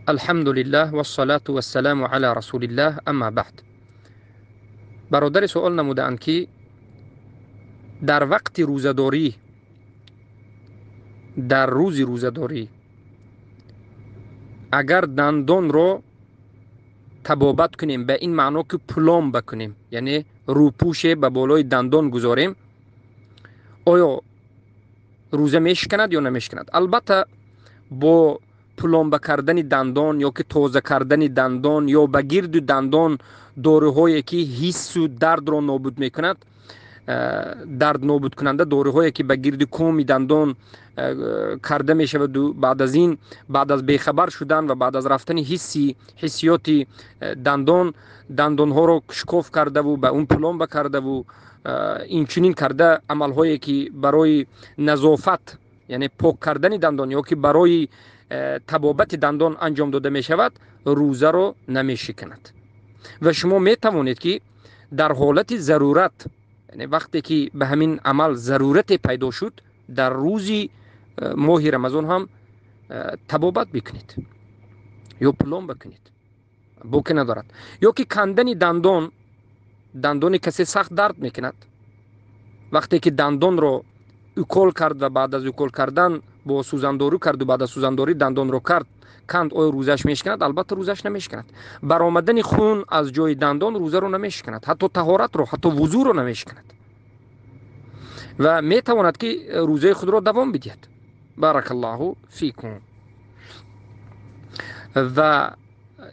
الحمد لله والصلاة والسلام على رسول الله اما بعد. برادر سوال نمودند که در وقت روزداری، در روز روزداری اگر دندان رو تبابت کنیم به این معنا که پلام بکنیم، یعنی روپوش به بالای دندان گذاریم، آیا روزه میشکند یا نمیشکند؟ البته با پلام کردن دندان یا که تازه کردن دندان یا به گرد دندان داروهایی که حس و درد را نابود میکند، درد نابود کننده داروهایی که به گرد کوم دندان کرده می شود و بعد از این، بعد از بیخبر شدن و بعد از رفتن حسیات دندان ها رو شکاف کرده و به اون پلام کرده و این چنین کرده عمل هایی که برای نظافت، یعنی پاک کردن دندان یا که برای تبابت دندان انجام داده می شود، روزه رو نمی شکند. و شما می توانید که در حالت ضرورت، یعنی وقتی که به همین عمل ضرورت پیدا شد، در روزی ماه رمضان هم تبابت بکنید یا پلام بکنید، بوک ندارد. یا که کندن دندان کسی سخت درد میکند، وقتی که دندان رو укорл کرد و بعد از укорл کردن با سوزانداری کرد و بعد از سوزانداری دندان رو کند، آیا روزش میشکند؟ البته روزش نمیشکند. برآمدن خون از جای دندان روزه رو نمیشکند، حتی طهارت رو، حتی وضو رو نمیشکند و میتواند که روزه خود را دوام بدهد. بارک الله فیکم. و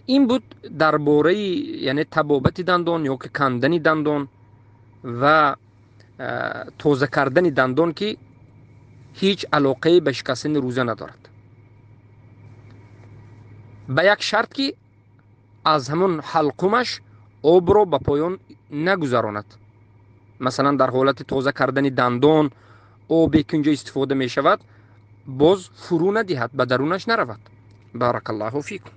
این بود درباره یعنی تبابت دندان یا که کندن دندان و تازه کردن دندان که هیچ علاقه به شکستن روزه ندارد، به یک شرط که از همون حلقومش آب رو به پایان نگذراند. مثلا در حالت تازه کردن دندان آبی که اونجا استفاده می شود باز فرو ندهد، به درونش نرود. بارک الله فیکم.